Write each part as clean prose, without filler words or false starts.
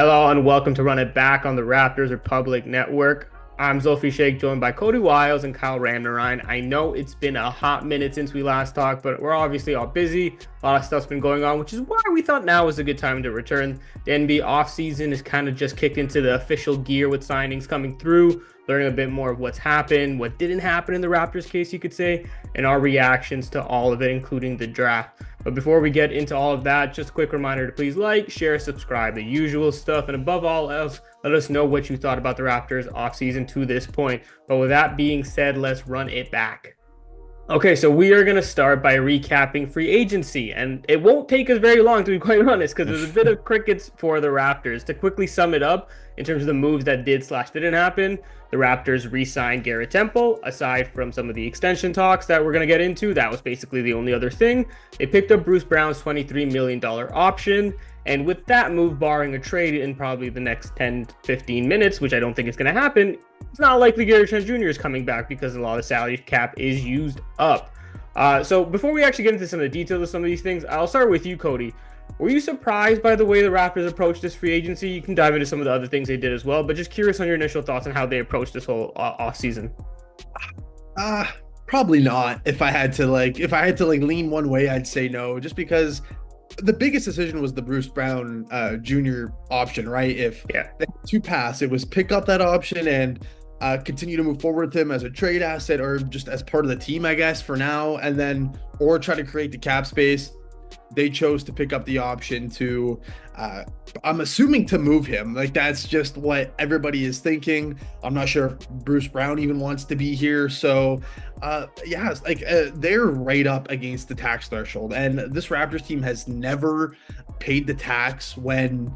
Hello and welcome to Run It Back on the Raptors Republic Network. I'm Zulfi, joined by Coty Wiles and Kyle Ramnarine. I know it's been a hot minute since we last talked, but we're obviously all busy. A lot of stuff's been going on, which is why we thought now was a good time to return. The NBA offseason is kind of just kicked into the official gear with signings coming through, learning a bit more of what's happened, what didn't happen in the Raptors case, you could say, and our reactions to all of it, including the draft. But before we get into all of that, just a quick reminder to please like, share, subscribe, the usual stuff. And above all else, let us know what you thought about the Raptors offseason to this point. But with that being said, let's run it back. Okay, so we are going to start by recapping free agency. And it won't take us very long, to be quite honest, because there's a bit of crickets for the Raptors. To quickly sum it up, in terms of the moves that did/didn't happen, the Raptors re-signed Garrett Temple. Aside from some of the extension talks that we're going to get into, that was basically the only other thing. They picked up Bruce Brown's $23 million option. And with that move, barring a trade in probably the next 10 to 15 minutes, which I don't think is going to happen, it's not likely Gary Trent Jr. is coming back because a lot of the salary cap is used up. So before we actually get into some of the details of some of these things, I'll start with you, Coty. Were you surprised by the way the Raptors approached this free agency? You can dive into some of the other things they did as well, but just curious on your initial thoughts on how they approached this whole offseason. Probably not. If I had to lean one way, I'd say no, just because the biggest decision was the Bruce Brown Jr. option, right? If they had to pass, it was pick up that option and continue to move forward with him as a trade asset or just as part of the team, I guess, for now, and then or try to create the cap space. They chose to pick up the option to, I'm assuming, to move him. Like, that's just what everybody is thinking. I'm not sure if Bruce Brown even wants to be here. So, they're right up against the tax threshold. And this Raptors team has never paid the tax when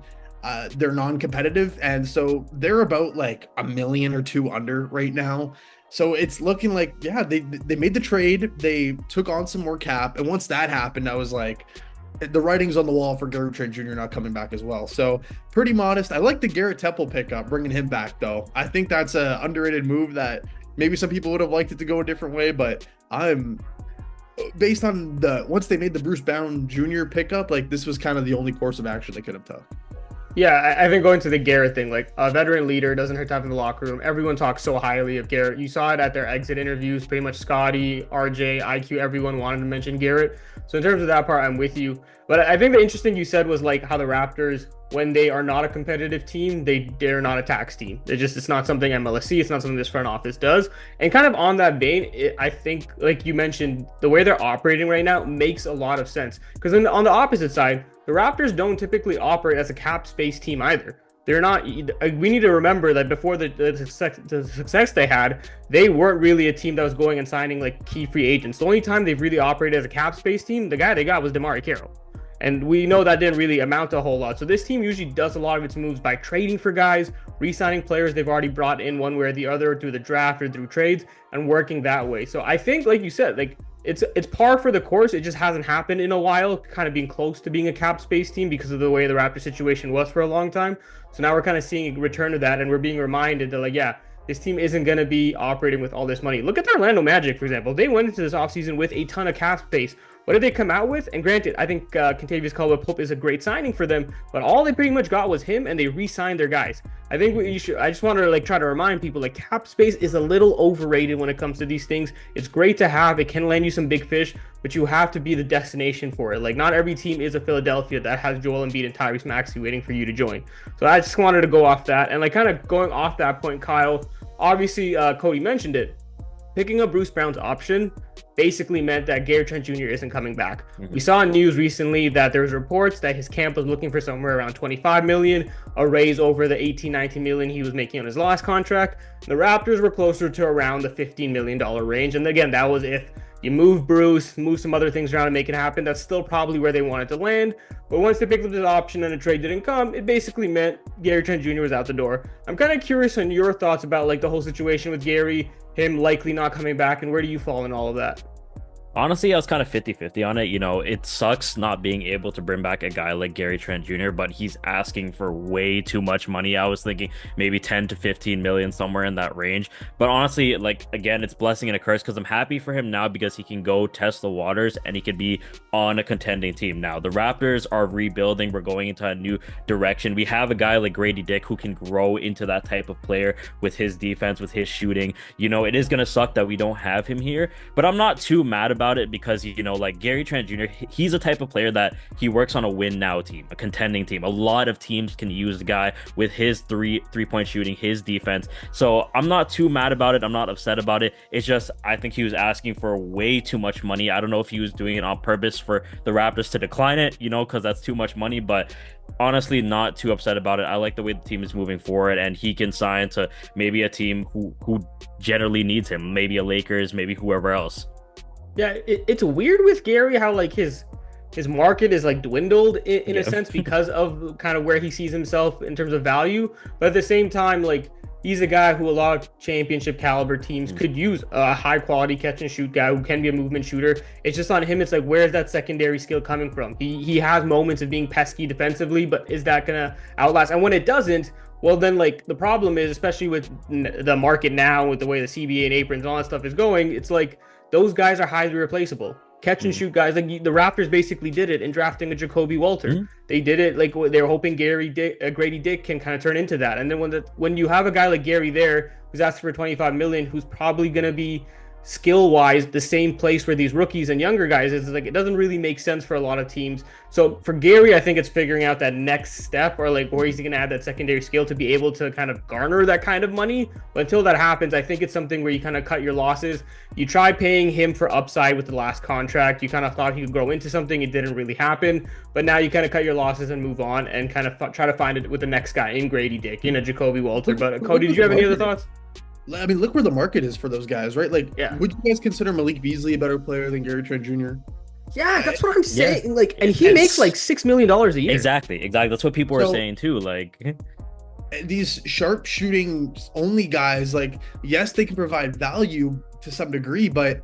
they're non-competitive. And so they're about like $1 million or $2 million under right now. So it's looking like, they made the trade. They took on some more cap. And once that happened, I was like, the writing's on the wall for Gary Trent Jr. not coming back as well. So pretty modest. I like the Garrett Temple pickup, bringing him back, though. I think that's an underrated move that maybe some people would have liked it to go a different way. But I'm based on once they made the Bruce Brown Jr. pickup, like this was kind of the only course of action they could have took. Yeah, I think going to the Garrett thing, like a veteran leader doesn't hurt to have in the locker room. Everyone talks so highly of Garrett. You saw it at their exit interviews. Pretty much Scottie, RJ, IQ, everyone wanted to mention Garrett. So in terms of that part, I'm with you. But I think the interesting you said was like how the Raptors, when they are not a competitive team, they're not a tax team. It's not something MLS, it's not something this front office does. And kind of on that vein, I think, like you mentioned, the way they're operating right now makes a lot of sense. Because on the opposite side, the Raptors don't typically operate as a cap space team either. They're not. We need to remember that before the success they had, they weren't really a team that was going and signing like key free agents. The only time they've really operated as a cap space team, the guy they got was DeMar Carroll. And we know that didn't really amount to a whole lot. So this team usually does a lot of its moves by trading for guys, re-signing players they've already brought in one way or the other through the draft or through trades, and working that way. So I think, like you said, like it's par for the course. It just hasn't happened in a while, kind of being close to being a cap space team because of the way the Raptors situation was for a long time. So now we're kind of seeing a return to that, and we're being reminded that, like, this team isn't going to be operating with all this money. Look at the Orlando Magic, for example. They went into this offseason with a ton of cap space. What did they come out with? And granted, I think Kentavious Caldwell-Pope is a great signing for them, but all they pretty much got was him, and they re-signed their guys. I think I just want to try to remind people, like, cap space is a little overrated when it comes to these things. It's great to have. It can land you some big fish, but you have to be the destination for it. Like, not every team is a Philadelphia that has Joel Embiid and Tyrese Maxey waiting for you to join. So I just wanted to go off that. And kind of going off that point, Kyle, obviously Coty mentioned it. Picking up Bruce Brown's option basically meant that Gary Trent Jr. isn't coming back. We saw in news recently that there's reports that his camp was looking for somewhere around $25 million, a raise over the $18-19 million he was making on his last contract. The Raptors were closer to around the $15 million range. And again, that was if you move Bruce, move some other things around and make it happen. That's still probably where they wanted to land. But once they picked up this option and a trade didn't come, it basically meant Gary Trent Jr. was out the door. I'm kind of curious on your thoughts about like the whole situation with Gary, him likely not coming back, and where do you fall in all of that? Honestly, I was kind of 50-50 on it. You know, it sucks not being able to bring back a guy like Gary Trent Jr., but he's asking for way too much money. I was thinking maybe 10 to 15 million, somewhere in that range. But honestly, like, again, it's blessing and a curse because I'm happy for him now because he can go test the waters and he could be on a contending team. Now, the Raptors are rebuilding. We're going into a new direction. We have a guy like Grady Dick who can grow into that type of player with his defense, with his shooting. You know, it is going to suck that we don't have him here, but I'm not too mad about it because, you know, like Gary Trent Jr., he's a type of player that he works on a win now team, a contending team. A lot of teams can use the guy with his three-point shooting, his defense. So I'm not too mad about it. I'm not upset about it. It's just I think he was asking for way too much money. I don't know if he was doing it on purpose for the Raptors to decline it, you know, because that's too much money, but honestly not too upset about it. I like the way the team is moving forward, and he can sign to maybe a team who generally needs him, maybe a Lakers, maybe whoever else. Yeah, it's weird with Gary how like his market is like dwindled in a sense because of kind of where he sees himself in terms of value. But at the same time, like he's a guy who a lot of championship caliber teams could use, a high quality catch and shoot guy who can be a movement shooter. It's just on him. It's like, where's that secondary skill coming from? He has moments of being pesky defensively, but is that gonna outlast? And when it doesn't, well, then like the problem is, especially with the market now, with the way the CBA and aprons and all that stuff is going, it's like those guys are highly replaceable. Catch and shoot guys, like the Raptors basically did it in drafting a Jacoby Walter. They did it like they were hoping Grady Dick can kind of turn into that. And then when you have a guy like Gary there who's asking for 25 million, who's probably going to be skill wise the same place where these rookies and younger guys is, like it doesn't really make sense for a lot of teams. So for Gary, I think it's figuring out that next step, or like where he's going to add that secondary skill to be able to kind of garner that kind of money. But until that happens, I think it's something where you kind of cut your losses. You try paying him for upside with the last contract. You kind of thought he could grow into something. It didn't really happen, but now you kind of cut your losses and move on and kind of try to find it with the next guy in Grady Dick, in a Jacoby Walter. But Coty, did you have any other thoughts? I mean, look where the market is for those guys, right? Like, Yeah. would you guys consider Malik Beasley a better player than Gary Trent Jr.? Yeah, that's what I'm saying. Like, and he makes like $6 million a year. Exactly. That's what people are saying too. Like, these sharp shooting only guys, like, yes, they can provide value to some degree, but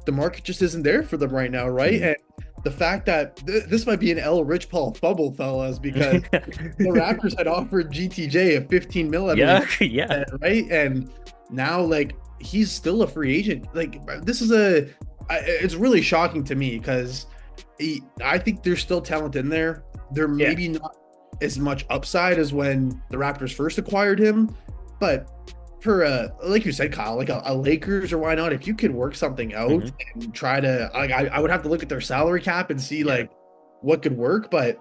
the market just isn't there for them right now, right? And the fact that this might be an L. Rich Paul fumble, fellas, because the Raptors had offered GTJ a 15 mil, right? And now, like, he's still a free agent. Like, this is it's really shocking to me because I think there's still talent in there. There maybe not as much upside as when the Raptors first acquired him, but for like you said, Kyle, like a Lakers, or why not, if you could work something out and try to, like, I would have to look at their salary cap and see like what could work, but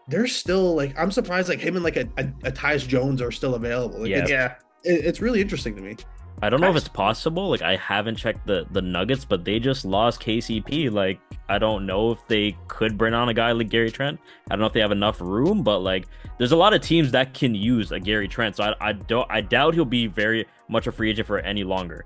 they're still, like, I'm surprised like him and like a Tyus Jones are still available. Like, it's really interesting to me. I don't know if it's possible. Like, I haven't checked the Nuggets, but they just lost KCP. Like, I don't know if they could bring on a guy like Gary Trent. I don't know if they have enough room, but like, there's a lot of teams that can use a Gary Trent. So I doubt he'll be very much a free agent for any longer.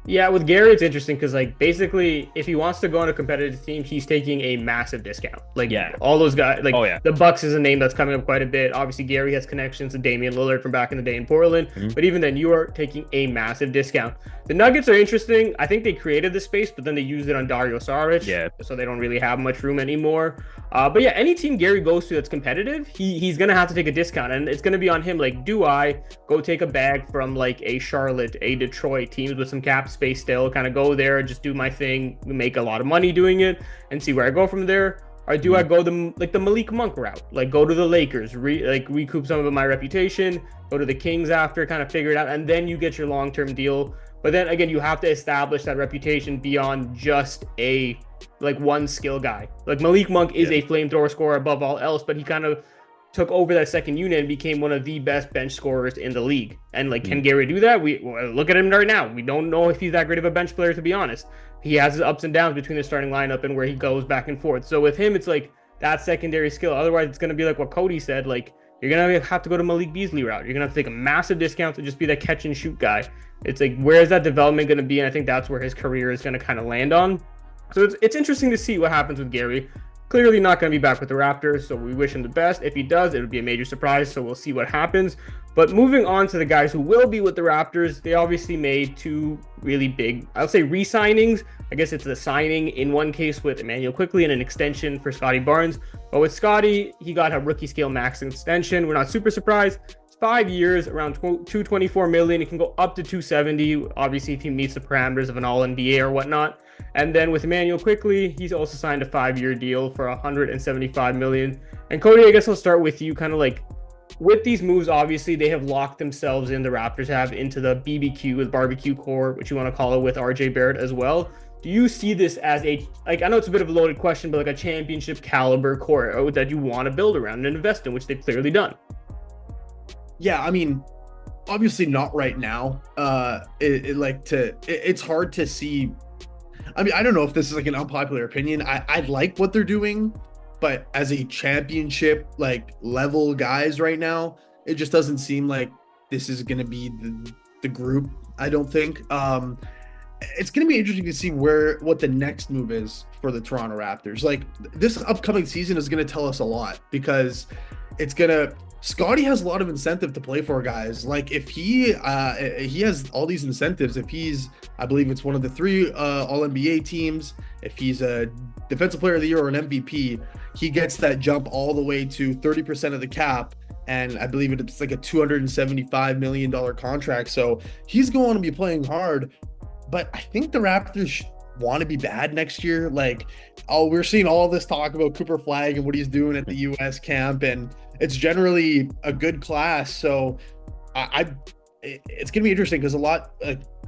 Yeah, with Gary, it's interesting because, like, basically, if he wants to go on a competitive team, he's taking a massive discount. Like, all those guys, like, the Bucks is a name that's coming up quite a bit. Obviously, Gary has connections to Damian Lillard from back in the day in Portland, but even then, you are taking a massive discount. The Nuggets are interesting. I think they created the space, but then they used it on Dario Saric, so they don't really have much room anymore. But yeah, any team Gary goes to that's competitive, he's going to have to take a discount, and it's going to be on him. Like, do I go take a bag from, like, a Charlotte, a Detroit, teams with some cap space still, kind of go there, just do my thing, make a lot of money doing it, and see where I go from there? Or do I go the Malik Monk route, like go to the Lakers, recoup some of my reputation, go to the Kings after, kind of figure it out, and then you get your long-term deal. But then again, you have to establish that reputation beyond just a one skill guy. Like, Malik Monk is a flamethrower scorer above all else, but he kind of took over that second unit and became one of the best bench scorers in the league. And like, can Gary do that? We look at him right now. We don't know if he's that great of a bench player, to be honest. He has his ups and downs between the starting lineup and where he goes back and forth. So with him, it's like that secondary skill. Otherwise, it's going to be like what Coty said. Like, you're going to have to go to Malik Beasley route. You're going to have to take a massive discount to just be that catch and shoot guy. It's like, where is that development going to be? And I think that's where his career is going to kind of land on. So it's interesting to see what happens with Gary. Clearly not going to be back with the Raptors, so we wish him the best. If he does, it would be a major surprise, so we'll see what happens. But moving on to the guys who will be with the Raptors, they obviously made two really big, I'll say, re-signings. I guess it's a signing in one case with Immanuel Quickley and an extension for Scottie Barnes. But with Scottie, he got a rookie scale max extension. We're not super surprised. 5 years, around 224 million. It can go up to 270, obviously, if he meets the parameters of an all-NBA or whatnot. And then with Immanuel Quickley, he's also signed a 5-year deal for 175 million. And Coty, I guess I'll start with you, kind of like with these moves. Obviously, they have locked themselves in, the Raptors have, into the BBQ with barbecue core, which you want to call it, with RJ Barrett as well. Do you see this as a, like, I know it's a bit of a loaded question, but like a championship caliber core that you want to build around and invest in, which they've clearly done? Yeah, I mean, obviously not right now. It's hard to see. I mean, I don't know if this is like an unpopular opinion. I like what they're doing, but as a championship like level guys right now, it just doesn't seem like this is going to be the group. I don't think. It's going to be interesting to see what the next move is for the Toronto Raptors. Like, this upcoming season is going to tell us a lot, because Scottie has a lot of incentive to play for guys. Like, if he has all these incentives, if he's, I believe it's one of the 3 all-NBA teams, if he's a defensive player of the year or an MVP, he gets that jump all the way to 30% of the cap. And I believe it's like a $275 million contract. So he's going to be playing hard. But I think the Raptors want to be bad next year. Like, we're seeing all this talk about Cooper Flag and what he's doing at the US camp, and it's generally a good class. So it's gonna be interesting, because a lot,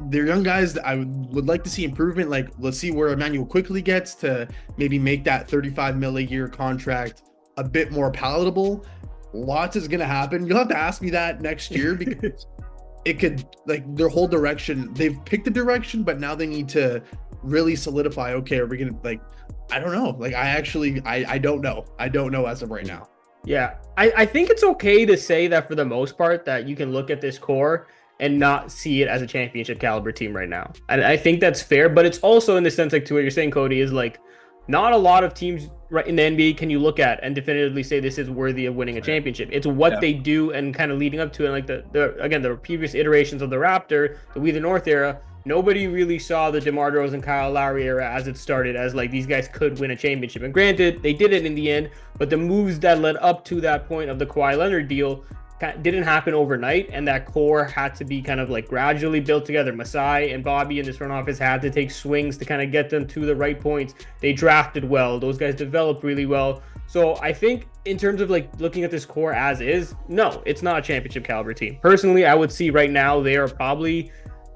they're young guys that I would like to see improvement. Like, let's see where Immanuel Quickley gets to maybe make that 35 mil a year contract a bit more palatable. Lots is gonna happen. You'll have to ask me that next year, because it could, like, their whole direction, they've picked a direction, but now they need to really solidify, okay, are we gonna, like, I don't know. Like, I don't know. I don't know as of right now. Yeah, I think it's okay to say that for the most part that you can look at this core and not see it as a championship caliber team right now. And I think that's fair, but it's also in the sense, like, to what you're saying, Coty, is like, not a lot of teams right in the NBA can you look at and definitively say this is worthy of winning a championship. It's what they do and kind of leading up to it. And like the previous iterations of the Raptor, the WeTheNorth era, nobody really saw the DeMar DeRozan, Kyle Lowry era as it started as like these guys could win a championship. And granted, they did it in the end, but the moves that led up to that point of the Kawhi Leonard deal didn't happen overnight, and that core had to be kind of like gradually built together. Masai and Bobby in this front office had to take swings to kind of get them to the right points. They drafted well. Those guys developed really well. So I think in terms of like looking at this core as is, no, it's not a championship caliber team. Personally, I would see right now they are probably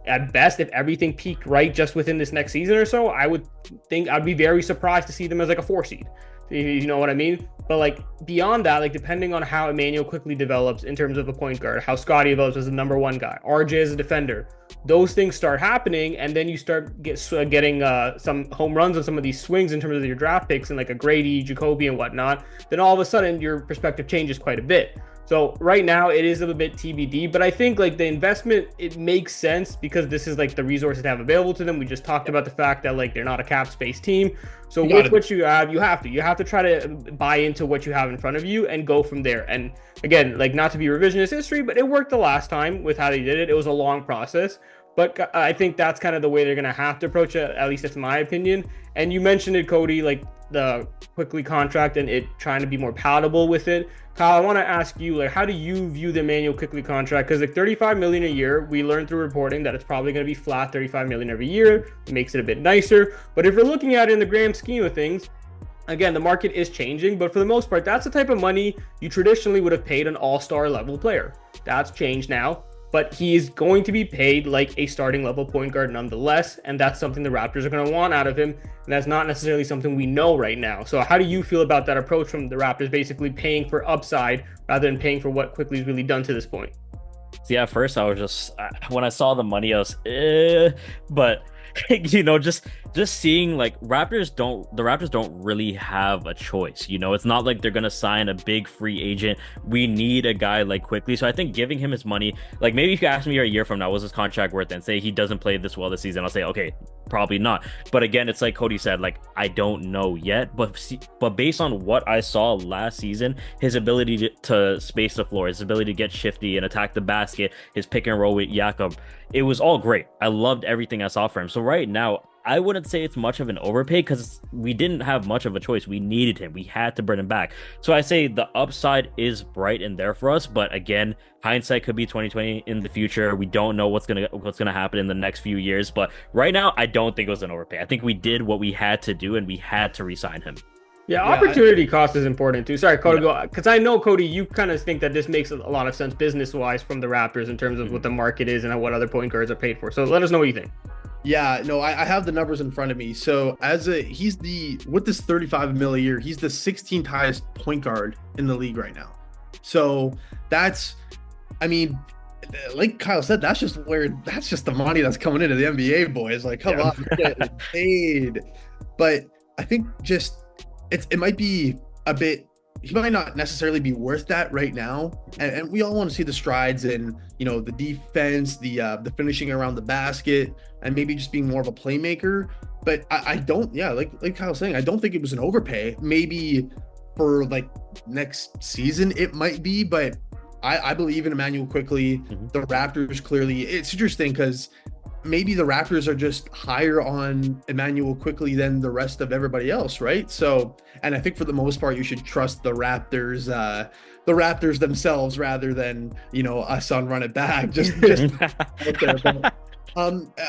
at best, if everything peaked right just within this next season or so, I would think I'd be very surprised to see them as like a 4 seed. You know what I mean? But like beyond that, like depending on how Immanuel Quickley develops in terms of a point guard, how Scottie develops as a number 1 guy, RJ as a defender, those things start happening, and then you start getting some home runs on some of these swings in terms of your draft picks and like a Grady, Jacoby, and whatnot. Then all of a sudden your perspective changes quite a bit. So right now it is a little bit TBD, but I think like the investment, it makes sense because this is like the resources they have available to them. We just talked about the fact that like they're not a cap space team. So with what you have to try to buy into what you have in front of you and go from there. And again, like not to be revisionist history, but it worked the last time with how they did it. It was a long process, but I think that's kind of the way they're going to have to approach it. At least that's my opinion. And you mentioned it, Coty, like the Quickley contract and it trying to be more palatable with it. Kyle, I want to ask you, like, how do you view the Immanuel Quickley contract? Because like 35 million a year, we learned through reporting that it's probably going to be flat 35 million every year. It makes it a bit nicer. But if you're looking at it in the grand scheme of things, again, the market is changing, but for the most part, that's the type of money you traditionally would have paid an all-star level player. That's changed now, but he's going to be paid like a starting level point guard nonetheless, and that's something the Raptors are going to want out of him, and that's not necessarily something we know right now. So how do you feel about that approach from the Raptors, basically paying for upside rather than paying for what Quickley's really done to this point? See, at first I was just, when I saw the money, I was, but, just just seeing like the Raptors don't really have a choice. You know, it's not like they're gonna sign a big free agent. We need a guy like Quickley. So I think giving him his money, like maybe if you ask me a year from now, was his contract worth it, and say he doesn't play this well this season, I'll say, okay, probably not. But again, it's like Coty said, like I don't know yet. But based on what I saw last season, his ability to space the floor, his ability to get shifty and attack the basket, his pick and roll with Jakob, it was all great. I loved everything I saw from him. So right now, I wouldn't say it's much of an overpay because we didn't have much of a choice. We needed him. We had to bring him back. So I say the upside is bright in there for us. But again, hindsight could be 2020 in the future. We don't know what's gonna happen in the next few years. But right now, I don't think it was an overpay. I think we did what we had to do, and we had to re-sign him. Yeah, opportunity cost is important too. Sorry, Coty, go, because I know, Coty, you kind of think that this makes a lot of sense business-wise from the Raptors in terms of what the market is and what other point guards are paid for. So let us know what you think. Yeah, no, I have the numbers in front of me. So with this 35 mil a year, he's the 16th highest point guard in the league right now. So that's, I mean, like Kyle said, that's just the money that's coming into the NBA, boys. Like, come on, get paid. But I think just it might be a bit. He might not necessarily be worth that right now, and we all want to see the strides in, you know, the defense, the finishing around the basket, and maybe just being more of a playmaker. But I don't, like Kyle's saying, I don't think it was an overpay. Maybe for like next season it might be, but I believe in Emmanuel Quickley. The Raptors clearly, it's interesting because maybe the Raptors are just higher on Emmanuel Quickley than the rest of everybody else, right? So, and I think for the most part, you should trust the Raptors themselves rather than, you know, us on run it back. Just out there. But,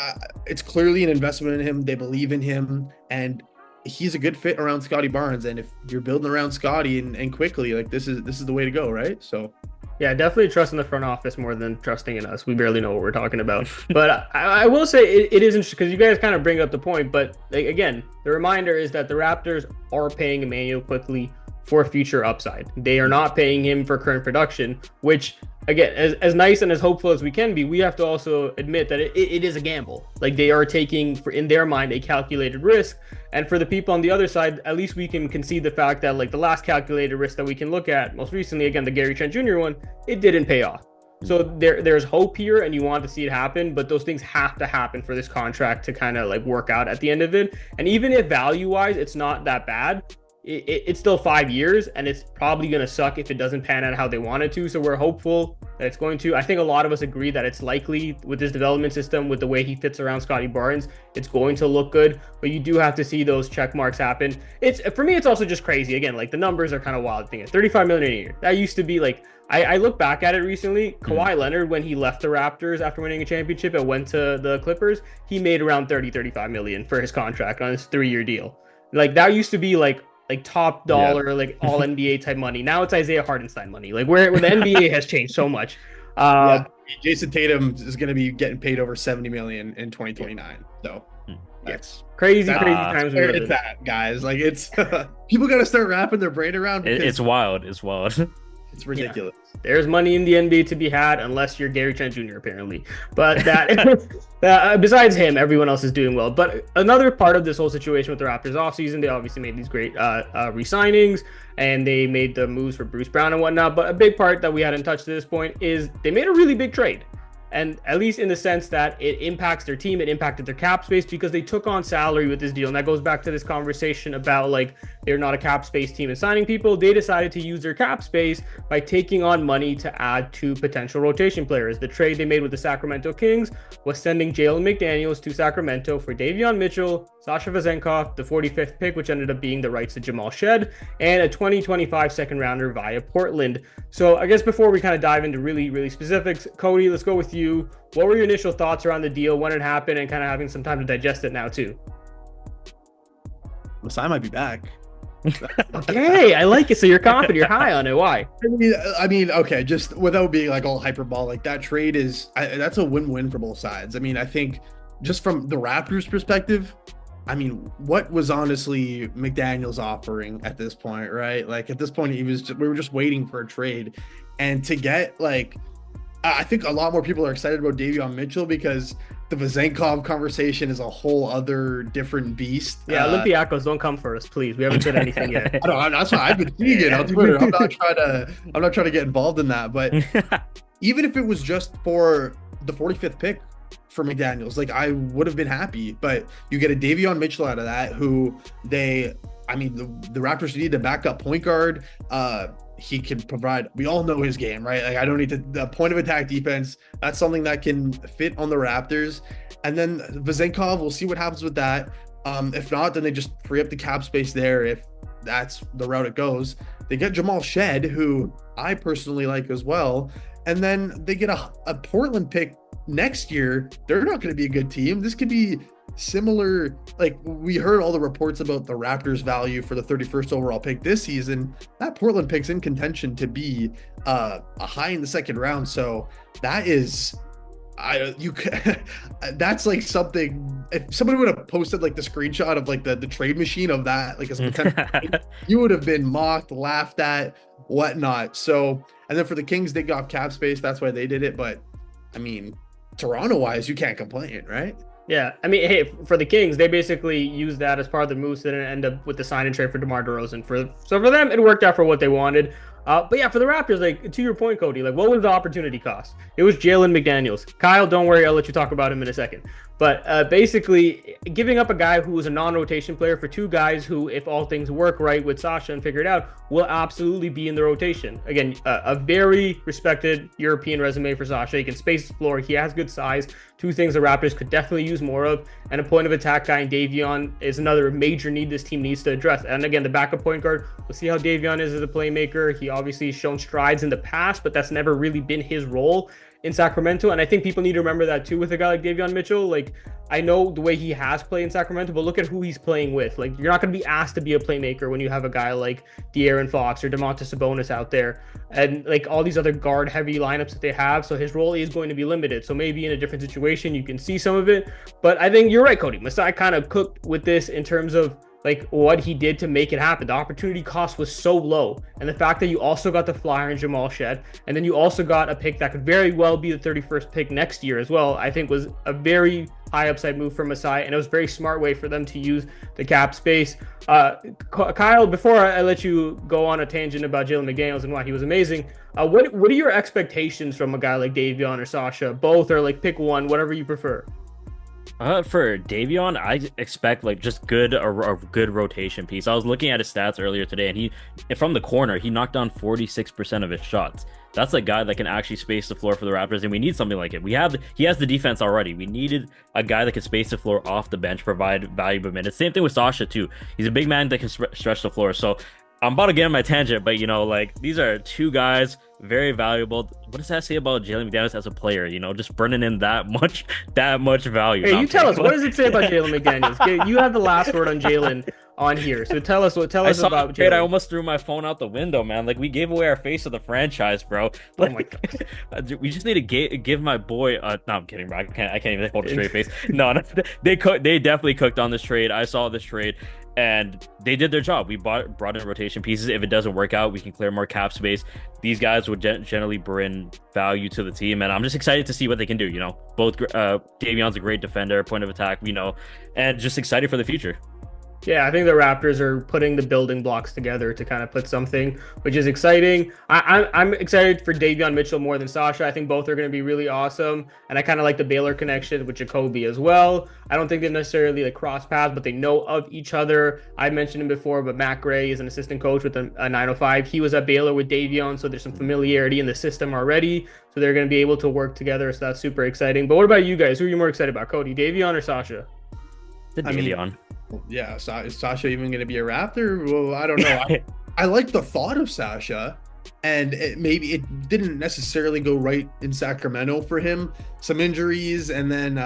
it's clearly an investment in him. They believe in him, and he's a good fit around Scottie Barnes. And if you're building around Scottie and Quickley, like this is the way to go, right? So. Yeah, definitely trust in the front office more than trusting in us. We barely know what we're talking about. But I will say it is interesting because you guys kind of bring up the point. But like, again, the reminder is that the Raptors are paying Emmanuel Quickley for future upside. They are not paying him for current production, which, again, as nice and as hopeful as we can be, we have to also admit that it is a gamble. Like, they are taking, in their mind, a calculated risk. And for the people on the other side, at least we can concede the fact that, like, the last calculated risk that we can look at, most recently, again, the Gary Trent Jr. one, it didn't pay off. So there's hope here, and you want to see it happen, but those things have to happen for this contract to kind of like work out at the end of it. And even if value-wise it's not that bad, it's still 5 years, and it's probably going to suck if it doesn't pan out how they want it to. So we're hopeful that it's going to. I think a lot of us agree that it's likely with this development system, with the way he fits around Scottie Barnes, it's going to look good. But you do have to see those check marks happen. For me, it's also just crazy. Again, like, the numbers are kind of wild. Thing, 35 million a year. That used to be like, I look back at it recently. Kawhi Leonard, when he left the Raptors after winning a championship and went to the Clippers, he made around 35 million for his contract on his 3-year deal. Like, that used to be like top dollar, like all NBA type money. Now it's Isaiah Hartenstein money. Like, where the NBA has changed so much. Jason Tatum is going to be getting paid over 70 million in 2029. So that's crazy times. It's that, guys. Like, it's people got to start wrapping their brain around. It's wild. It's ridiculous. Yeah. There's money in the NBA to be had, unless you're Gary Trent Jr. apparently. But that besides him, everyone else is doing well. But another part of this whole situation with the Raptors offseason, they obviously made these great re-signings, and they made the moves for Bruce Brown and whatnot. But a big part that we hadn't touched at this point is they made a really big trade. And at least in the sense that it impacts their team, it impacted their cap space because they took on salary with this deal. And that goes back to this conversation about, like, they're not a cap space team and signing people. They decided to use their cap space by taking on money to add 2 potential rotation players. The trade they made with the Sacramento Kings was sending Jalen McDaniels to Sacramento for Davion Mitchell, Sasha Vezenkov, the 45th pick, which ended up being the rights to Jamal Shead, and a 2025 second rounder via Portland. So I guess before we kind of dive into really, really specifics, Coty, let's go with you. What were your initial thoughts around the deal, when it happened, and kind of having some time to digest it now too? Masai might be back. Okay, I like it. So you're confident, you're high on it. Why? I mean, okay, just without being like all hyperbolic, that trade that's a win-win for both sides. I mean, I think just from the Raptors' perspective, I mean, what was honestly McDaniels offering at this point, right? Like, at this point, we were just waiting for a trade, and to get like I think a lot more people are excited about Davion Mitchell because the Vezenkov conversation is a whole other different beast. Yeah, Olympiacos, don't come for us, please. We haven't said anything yet. I don't. That's why I've been seeing it on Twitter. I'm not trying to get involved in that. But even if it was just for the 45th pick for McDaniels, like I would have been happy. But you get a Davion Mitchell out of that, who the Raptors need a backup point guard. He can provide, we all know his game, right? Like I don't need to, the point of attack defense, that's something that can fit on the Raptors. And then Vezenkov, we'll see what happens with that. If not, then they just free up the cap space there if that's the route it goes. They get Jamal Shead, who I personally like as well. And then they get a Portland pick next year. They're not going to be a good team. This could be similar. Like we heard all the reports about the Raptors value for the 31st overall pick this season. That Portland pick's in contention to be a high in the second round. So that is, that's like something, if somebody would have posted like the screenshot of like the trade machine of that, like as a potential, you would have been mocked, laughed at, whatnot. So, and then for the Kings, they got cap space. That's why they did it. But I mean, Toronto wise, you can't complain, right? Yeah, I mean, hey, for the Kings, they basically used that as part of the moves that end up with the sign and trade for DeMar DeRozan. So for them, it worked out for what they wanted. But yeah, for the Raptors, like to your point, Coty, like what was the opportunity cost? It was Jalen McDaniels. Kyle, don't worry, I'll let you talk about him in a second. But basically, giving up a guy who was a non-rotation player for two guys who, if all things work right with Sasha and figure it out, will absolutely be in the rotation. Again, a very respected European resume for Sasha. He can space the floor. He has good size. Two things the Raptors could definitely use more of. And a point of attack guy in Davion is another major need this team needs to address. And again, the backup point guard, we'll see how Davion is as a playmaker. He obviously has shown strides in the past, but that's never really been his role in Sacramento. And I think people need to remember that too with a guy like Davion Mitchell. Like, I know the way he has played in Sacramento, but look at who he's playing with. Like, you're not going to be asked to be a playmaker when you have a guy like De'Aaron Fox or Domantas Sabonis out there and like all these other guard heavy lineups that they have. So his role is going to be limited. So maybe in a different situation, you can see some of it. But I think you're right, Coty. Masai kind of cooked with this in terms of like what he did to make it happen. The opportunity cost was so low. And the fact that you also got the flyer in Jamal Shead, and then you also got a pick that could very well be the 31st pick next year as well, I think was a very high upside move for Masai, and it was a very smart way for them to use the cap space. Kyle, before I let you go on a tangent about Jalen McDaniels and why he was amazing, what are your expectations from a guy like Davion or Sasha? Both, or like pick one, whatever you prefer. For Davion, I expect like just a good rotation piece. I was looking at his stats earlier today, and he from the corner he knocked down 46% of his shots. That's a guy that can actually space the floor for the Raptors, and we need something like it. He has the defense already. We needed a guy that could space the floor off the bench, provide valuable minutes. Same thing with Sasha too. He's a big man that can stretch the floor. So I'm about to get on my tangent, but like these are two guys very valuable. What does that say about Jalen McDaniels as a player? Just bringing in that much value. Hey, you tell us. What does it say about Jalen McDaniels? You have the last word on Jalen on here, so tell us about Jalen. I almost threw my phone out the window, man. Like we gave away our face to the franchise, bro. Like, oh my god. We just need to give my boy. No, I'm kidding, bro. I can't even hold a straight face. No, they definitely cooked on this trade. I saw this trade. And they did their job. We brought in rotation pieces. If it doesn't work out, we can clear more cap space. These guys would generally bring value to the team, and I'm just excited to see what they can do. Both Davion's a great defender, point of attack, and just excited for the future. Yeah, I think the Raptors are putting the building blocks together to kind of put something, which is exciting. I'm excited for Davion Mitchell more than Sasha. I think both are going to be really awesome. And I kind of like the Baylor connection with Jacoby as well. I don't think they necessarily like cross paths, but they know of each other. I mentioned him before, but Matt Gray is an assistant coach with a 905. He was at Baylor with Davion, so there's some familiarity in the system already. So they're going to be able to work together. So that's super exciting. But what about you guys? Who are you more excited about, Coty, Davion or Sasha? Davion. Yeah, is Sasha even going to be a Raptor? Well, I don't know. I like the thought of Sasha, and maybe it didn't necessarily go right in Sacramento for him. Some injuries, and then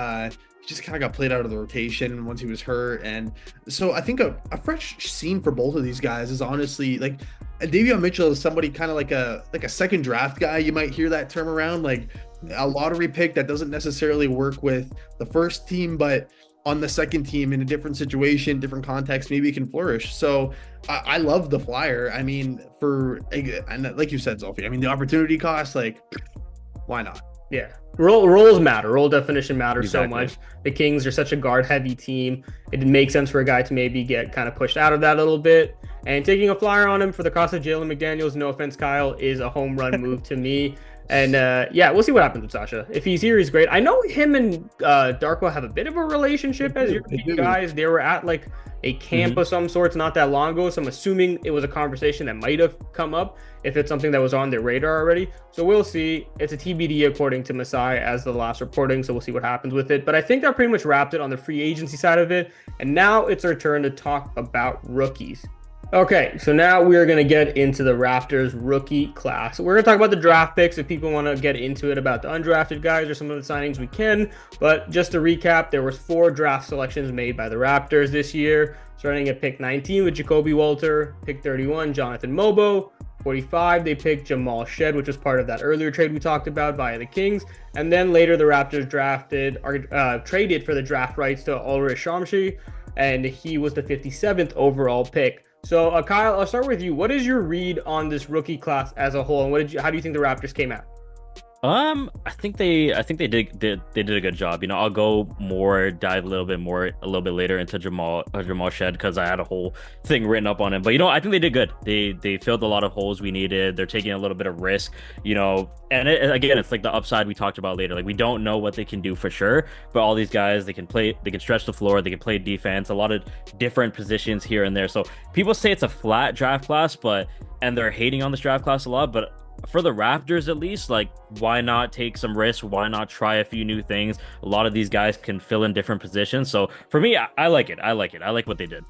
he just kind of got played out of the rotation once he was hurt. And so I think a fresh scene for both of these guys is honestly like Davion Mitchell is somebody kind of like a second draft guy. You might hear that term around, like a lottery pick that doesn't necessarily work with the first team, but on the second team in a different situation, different context, maybe it can flourish. So I love the flyer. I mean, and like you said, Zulfi, I mean, the opportunity cost, like why not? Yeah. Roles matter. Role definition matters Exactly. so much. The Kings are such a guard heavy team. It makes sense for a guy to maybe get kind of pushed out of that a little bit. And taking a flyer on him for the cost of Jalen McDaniels, no offense, Kyle, is a home run move to me. And yeah, we'll see what happens with Sasha. If he's here, he's great. I know him and Darko have a bit of a relationship as European guys. They were at like a camp of some sorts not that long ago. So I'm assuming it was a conversation that might have come up if it's something that was on their radar already. So we'll see. It's a TBD according to Masai as the last reporting. So we'll see what happens with it. But I think that pretty much wrapped it on the free agency side of it. And now it's our turn to talk about rookies. Okay, so now we are going to get into the Raptors rookie class. We're going to talk about the draft picks if people want to get into it about the undrafted guys or some of the signings we can. But just to recap, there was 4 draft selections made by the Raptors this year, starting at pick 19 with Jacoby Walter, pick 31, Jonathan Mogbo, 45, they picked Jamal Shead, which was part of that earlier trade we talked about via the Kings. And then later the Raptors traded for the draft rights to Ulrich Chomche, and he was the 57th overall pick. So, Kyle, I'll start with you. What is your read on this rookie class as a whole, and how do you think the Raptors came out? I think they did a good job. You know, I'll dive a little bit later into Jamal Shead because I had a whole thing written up on him. But you know, I think they did good. They filled a lot of holes we needed. They're taking a little bit of risk, you know. And again, it's like the upside we talked about later. Like we don't know what they can do for sure, but all these guys, they can stretch the floor, they can play defense, a lot of different positions here and there. So people say it's a flat draft class, and they're hating on this draft class a lot, but for the Raptors at least, like, why not take some risks? Why not try a few new things? A lot of these guys can fill in different positions. So for me, I like it. I like what they did.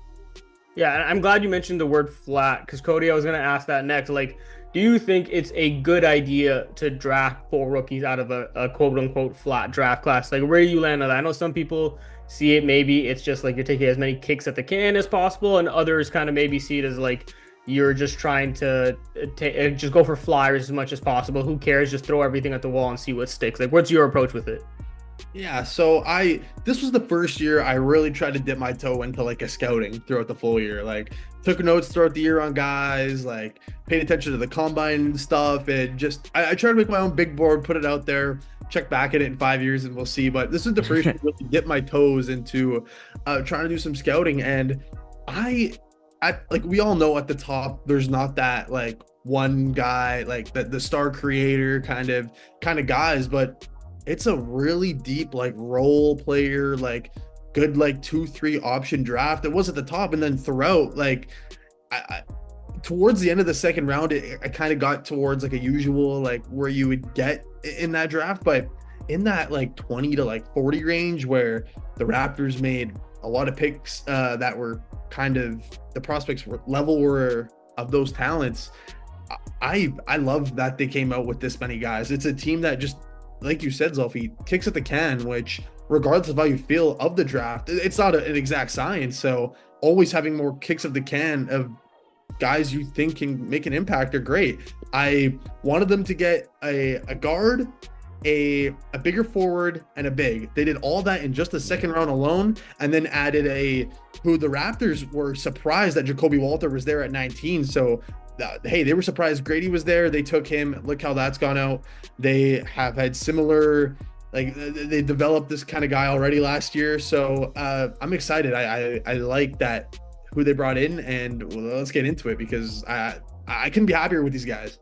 Yeah, I'm glad you mentioned the word flat because Coty, I was going to ask that next. Like, do you think it's a good idea to draft 4 rookies out of a quote unquote flat draft class? Like, where do you land on that? I know some people see it, maybe it's just like you're taking as many kicks at the can as possible, and others kind of maybe see it as like you're just trying to just go for flyers as much as possible. Who cares? Just throw everything at the wall and see what sticks. Like, what's your approach with it? Yeah, so this was the first year I really tried to dip my toe into like a scouting throughout the full year. Like took notes throughout the year on guys, like paid attention to the combine stuff, and just I tried to make my own big board, put it out there, check back at it in 5 years and we'll see. But this is the first year to really dip my toes into trying to do some scouting. And like we all know at the top, there's not that like one guy, like the star creator kind of guys, but it's a really deep like role player, like good like 2-3 option draft. It was at the top, and then throughout, like I towards the end of the second round, I kind of got towards like a usual like where you would get in that draft, but in that like 20 to like 40 range where the Raptors made a lot of picks that were kind of the prospects level of those talents. I love that they came out with this many guys. It's a team that just, like you said, Zulfi, kicks at the can, which regardless of how you feel of the draft, it's not an exact science. So always having more kicks of the can of guys you think can make an impact are great. I wanted them to get a guard, a bigger forward, and a big. They did all that in just the second round alone, and then added who the Raptors were surprised that Jacoby Walter was there at 19. So hey, they were surprised Grady was there. They took him. Look how that's gone out. They have had similar, like they developed this kind of guy already last year. So I'm excited. I like that who they brought in, and let's get into it because I couldn't be happier with these guys.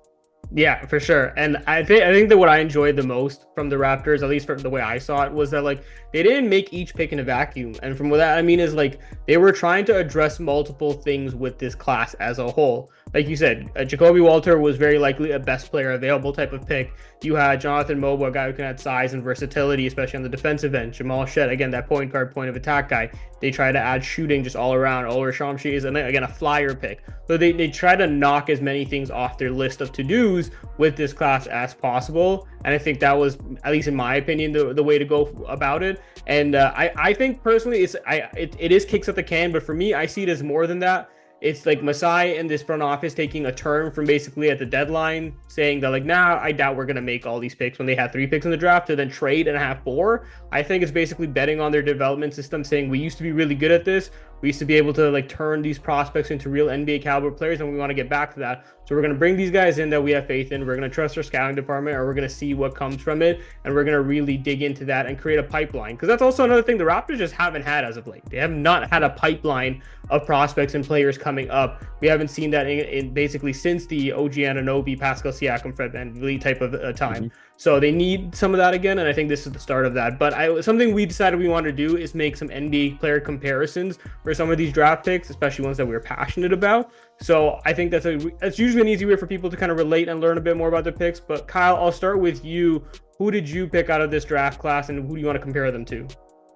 Yeah, for sure. And I think that what I enjoyed the most from the Raptors, at least from the way I saw it, was that like they didn't make each pick in a vacuum. And from what that I mean is like they were trying to address multiple things with this class as a whole. Like you said, Jacoby Walter was very likely a best player available type of pick. You had Jonathan Mogbo, a guy who can add size and versatility, especially on the defensive end. Jamal Shead, again, that point guard, point of attack guy. They try to add shooting just all around. Ulrich Chomche is, again, a flyer pick. So they try to knock as many things off their list of to-dos with this class as possible. And I think that was, at least in my opinion, the way to go about it. And I think personally, it is kicks at the can, but for me, I see it as more than that. It's like Masai and this front office taking a turn from basically at the deadline saying that like, nah, I doubt we're going to make all these picks when they had 3 picks in the draft to then trade and have 4. I think it's basically betting on their development system saying we used to be really good at this. We used to be able to like turn these prospects into real NBA caliber players, and we want to get back to that. So we're going to bring these guys in that we have faith in. We're going to trust our scouting department, or we're going to see what comes from it, and we're going to really dig into that and create a pipeline. Because that's also another thing the Raptors just haven't had as of late. They have not had a pipeline of prospects and players coming up. We haven't seen that in basically since the OG Anunoby, Pascal Siakam, Fred VanVleet type of time. Mm-hmm. So they need some of that again, and I think this is the start of that. But something we decided we wanted to do is make some NBA player comparisons for some of these draft picks, especially ones that we're passionate about. So I think that's usually an easy way for people to kind of relate and learn a bit more about the picks. But Kyle, I'll start with you. Who did you pick out of this draft class, and who do you want to compare them to?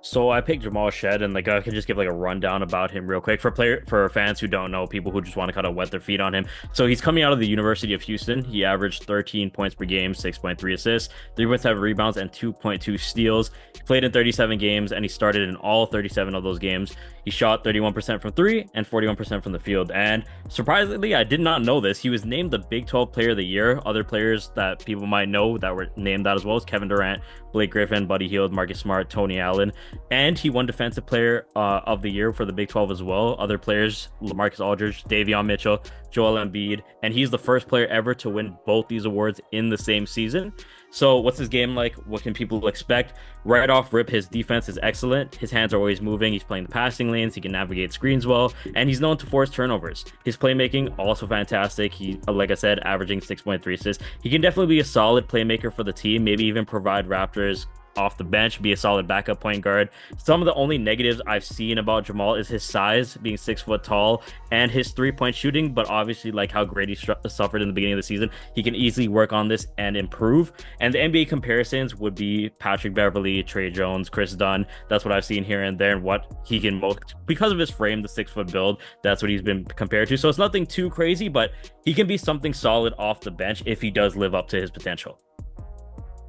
So I picked Jamal Shead, and like I can just give like a rundown about him real quick for fans who don't know, people who just want to kind of wet their feet on him. So he's coming out of the University of Houston. He averaged 13 points per game, 6.3 assists, 3.7 rebounds, and 2.2 steals. He played in 37 games, and he started in all 37 of those games. He shot 31% from three and 41% from the field. And surprisingly, I did not know this. He was named the Big 12 Player of the Year. Other players that people might know that were named that as well as Kevin Durant, Blake Griffin, Buddy Hield, Marcus Smart, Tony Allen. And he won Defensive Player of the Year for the Big 12 as well. Other players, LaMarcus Aldridge, Davion Mitchell, Joel Embiid. And he's the first player ever to win both these awards in the same season. So what's his game like? What can people expect? Right off rip, his defense is excellent. His hands are always moving. He's playing the passing lanes. He can navigate screens well. And he's known to force turnovers. His playmaking, also fantastic. He, like I said, averaging 6.3 assists. He can definitely be a solid playmaker for the team. Maybe even provide Raptors off the bench, be a solid backup point guard. Some of the only negatives I've seen about Jamal is his size, being 6 foot tall, and his 3-point shooting. But obviously, like how great he suffered in the beginning of the season, he can easily work on this and improve. And the NBA comparisons would be Patrick Beverley, Trey Jones, Chris Dunn. That's what I've seen here and there, and what he can most, because of his frame, the 6 foot build, that's what he's been compared to. So it's nothing too crazy, but he can be something solid off the bench if he does live up to his potential.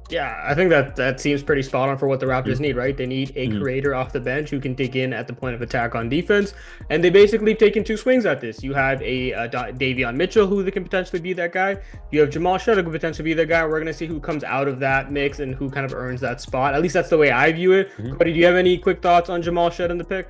Yeah, I think that seems pretty spot on for what the Raptors need, right? They need a creator off the bench who can dig in at the point of attack on defense. And they basically taken two swings at this. You have a Davion Mitchell, who can potentially be that guy. You have Jamal Shead, who could potentially be that guy. We're going to see who comes out of that mix and who kind of earns that spot. At least that's the way I view it. Coty, do you have any quick thoughts on Jamal Shead in the pick?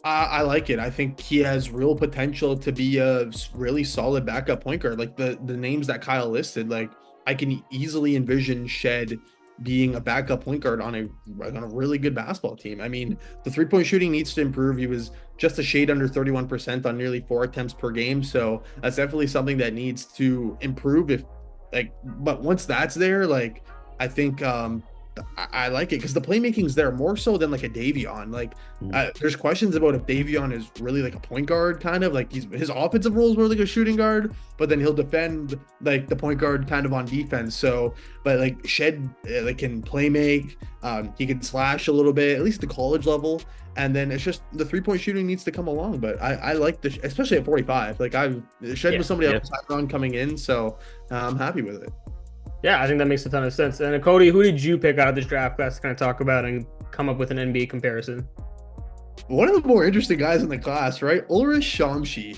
I like it. I think he has real potential to be a really solid backup point guard. Like the names that Kyle listed, like I can easily envision Shead being a backup point guard on a really good basketball team. I mean, the 3-point shooting needs to improve. He was just a shade under 31% on nearly 4 attempts per game. So that's definitely something that needs to improve but once that's there, like I think I like it because the playmaking's there more so than like a Davion. Like there's questions about if Davion is really like a point guard, kind of like his offensive role is more like a shooting guard, but then he'll defend like the point guard kind of on defense. So, but like Shead like can play make, he can slash a little bit, at least the college level. And then it's just the 3-point shooting needs to come along. But I like this, especially at 45. Like Shead was somebody else on coming in, so I'm happy with it. Yeah, I think that makes a ton of sense. And Coty, who did you pick out of this draft class to kind of talk about and come up with an NBA comparison? One of the more interesting guys in the class, right? Ulrich Chomche.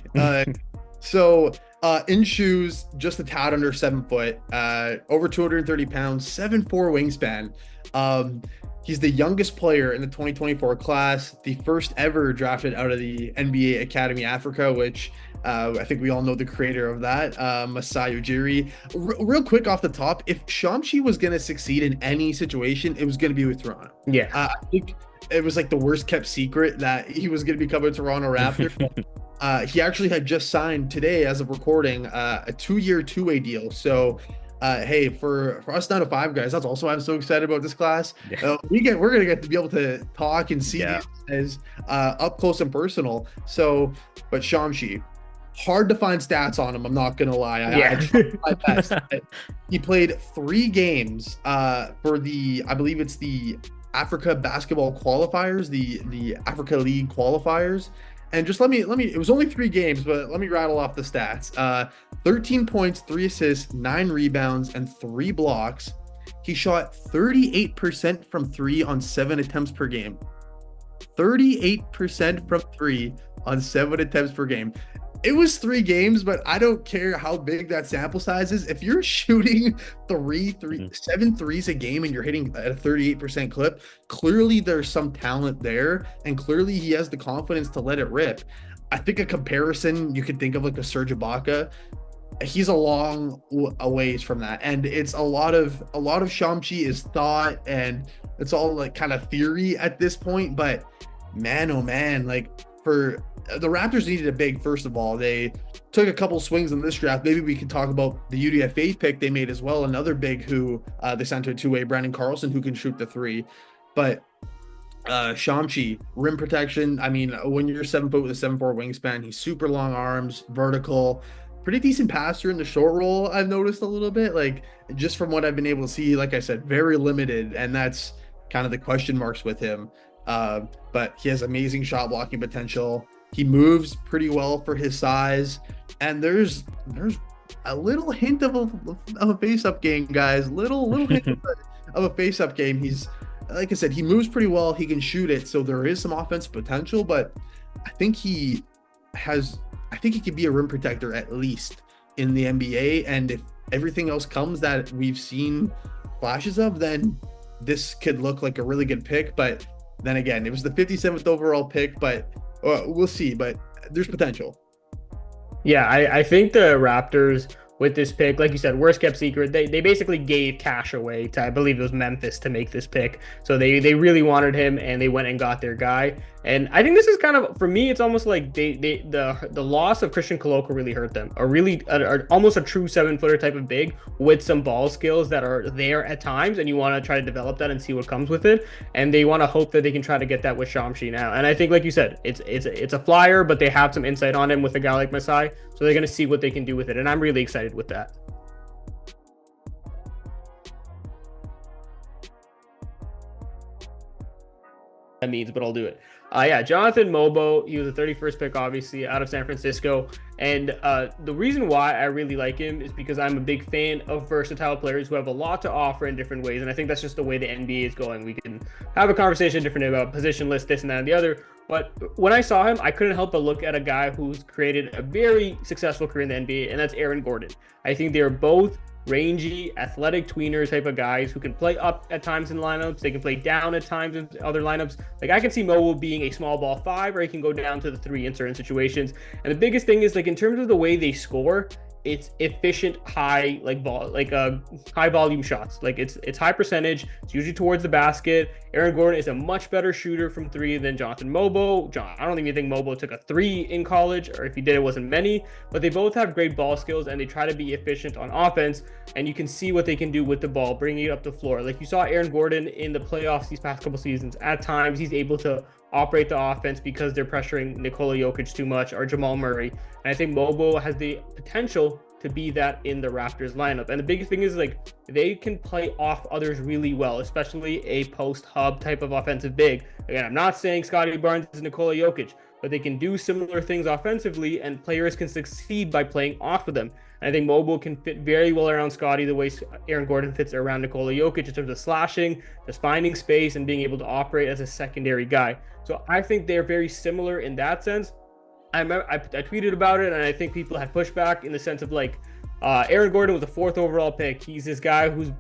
So in shoes, just a tad under 7 foot, over 230 pounds, 7'4" wingspan. He's the youngest player in the 2024 class, the first ever drafted out of the NBA Academy Africa, which I think we all know the creator of that, Masai Ujiri. Real quick off the top, if Chomche was going to succeed in any situation, it was going to be with Toronto. Yeah. I think it was like the worst kept secret that he was going to become a Toronto Raptor. He actually had just signed today, as of recording, a 2-year, 2-way deal. So hey, for us 9 to 5 guys, that's also why I'm so excited about this class. We're gonna get to be able to talk and see these guys up close and personal. So, but Chomche, hard to find stats on him, I'm not gonna lie. I tried my best. He played 3 games for I believe it's the Africa basketball qualifiers, the Africa League qualifiers. And just let me, it was only 3 games, but let me rattle off the stats. 13 points, 3 assists, 9 rebounds, and 3 blocks. He shot 38% from 3 on 7 attempts per game. 38% from 3 on 7 attempts per game. It was 3 games, but I don't care how big that sample size is. If you're shooting seven threes a game and you're hitting at a 38% clip, clearly there's some talent there, and clearly he has the confidence to let it rip. I think a comparison you could think of like a Serge Ibaka. He's a long a ways from that, and it's a lot of Chomche is thought, and it's all like kind of theory at this point. But man, oh man, like for the Raptors needed a big. First of all, they took a couple swings in this draft. Maybe we could talk about the UDFA pick they made as well. Another big who they sent to a two-way, Brandon Carlson, who can shoot the three. But Chomche, rim protection. I mean, when you're 7 foot with a 7'4" wingspan, he's super long arms, vertical. Pretty decent passer in the short roll, I've noticed a little bit, like just from what I've been able to see. Like I said, very limited, and that's kind of the question marks with him. But he has amazing shot blocking potential. He moves pretty well for his size, and there's a little hint of a face-up game, guys. Little hint of a face-up game. He's, like I said, he moves pretty well. He can shoot it, so there is some offensive potential. But I think he could be a rim protector at least in the NBA. And if everything else comes that we've seen flashes of, then this could look like a really good pick. But then again, it was the 57th overall pick, but we'll see. But there's potential. Yeah, I think the Raptors with this pick, like you said, worst kept secret. They basically gave cash away to, I believe it was Memphis, to make this pick. So they really wanted him, and they went and got their guy. And I think this is kind of, for me, it's almost like the loss of Christian Coloco really hurt them. Almost a true 7-footer type of big with some ball skills that are there at times, and you want to try to develop that and see what comes with it. And they want to hope that they can try to get that with Chomche now. And I think, like you said, it's a flyer, but they have some insight on him with a guy like Masai, so they're going to see what they can do with it. And I'm really excited with that. That means, but I'll do it. Yeah, Jonathan Mogbo, he was the 31st pick, obviously, out of San Francisco. And the reason why I really like him is because I'm a big fan of versatile players who have a lot to offer in different ways. And I think that's just the way the NBA is going. We can have a conversation different about position list, this and that and the other. But when I saw him, I couldn't help but look at a guy who's created a very successful career in the NBA, and that's Aaron Gordon. I think they're both rangy, athletic tweener type of guys who can play up at times in lineups. They can play down at times in other lineups. Like, I can see Mo being a small ball 5, or he can go down to the 3 in certain situations. And the biggest thing is, like, in terms of the way they score, it's efficient, high volume shots. Like, it's high percentage. It's usually towards the basket. Aaron Gordon is a much better shooter from 3 than Jonathan Mogbo. I don't even think Mogbo took a 3 in college, or if he did, it wasn't many. But they both have great ball skills, and they try to be efficient on offense. And you can see what they can do with the ball, bringing it up the floor. Like, you saw Aaron Gordon in the playoffs these past couple seasons. At times, he's able to operate the offense because they're pressuring Nikola Jokic too much, or Jamal Murray. And I think Mogbo has the potential to be that in the Raptors lineup. And the biggest thing is, like, they can play off others really well, especially a post hub type of offensive big. Again, I'm not saying Scottie Barnes is Nikola Jokic, but they can do similar things offensively, and players can succeed by playing off of them. And I think Mogbo can fit very well around Scottie the way Aaron Gordon fits around Nikola Jokic in terms of slashing, just finding space, and being able to operate as a secondary guy. So I think they're very similar in that sense. I tweeted about it, and I think people had pushback in the sense of, like, Aaron Gordon was the 4th overall pick. He's this guy who's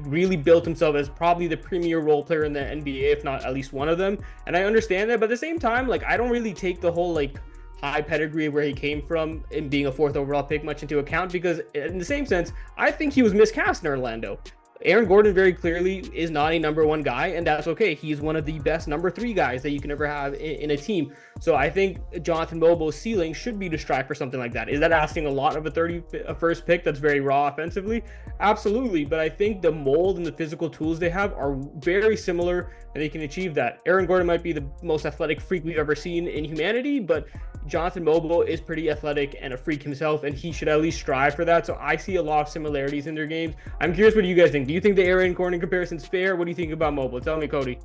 really built himself as probably the premier role player in the NBA, if not at least one of them. And I understand that, but at the same time, like, I don't really take the whole, like, high pedigree of where he came from and being a 4th overall pick much into account, because in the same sense, I think he was miscast in Orlando. Aaron Gordon very clearly is not a number 1 guy, and that's okay. He's one of the best number 3 guys that you can ever have in a team. So I think Jonathan Mogbo's ceiling should be to strive for something like that. Is that asking a lot of a 31st pick that's very raw offensively? Absolutely, but I think the mold and the physical tools they have are very similar, and they can achieve that. Aaron Gordon might be the most athletic freak we've ever seen in humanity, but Jonathan Mogbo is pretty athletic and a freak himself, and he should at least strive for that. So I see a lot of similarities in their games. I'm curious, what do you guys think? Do you think the Aaron Gordon comparison is fair? What do you think about Mogbo? Tell me, Coty.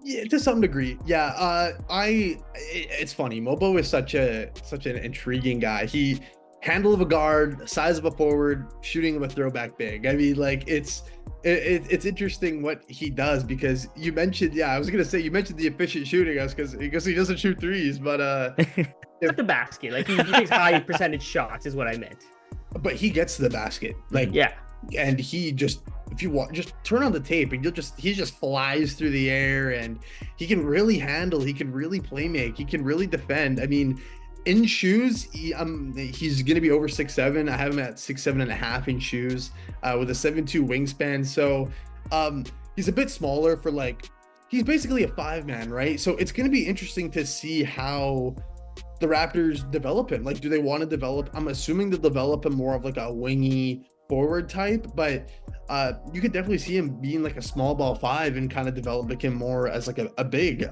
Yeah, to some degree. Yeah, it's funny. Mogbo is such an intriguing guy. He handle of a guard, size of a forward, shooting of a throwback big. I mean, like, it's interesting what he does, because you mentioned, I was gonna say, you mentioned the efficient shooting us because he doesn't shoot threes, but at the basket. Like he takes high percentage shots, is what I meant. But he gets to the basket, like yeah. And he just, if you want, just turn on the tape and he just flies through the air, and he can really handle. He can really play make. He can really defend. I mean, in shoes, he's going to be over 6'7". I have him at 6'7.5" in shoes, with a 7'2" wingspan. So he's a bit smaller for like, he's basically a 5-man, right? So it's going to be interesting to see how the Raptors develop him. Like, do they want to develop? I'm assuming they'll develop him more of like a wingy forward type, but you could definitely see him being like a small ball 5 and kind of develop him more as like a big.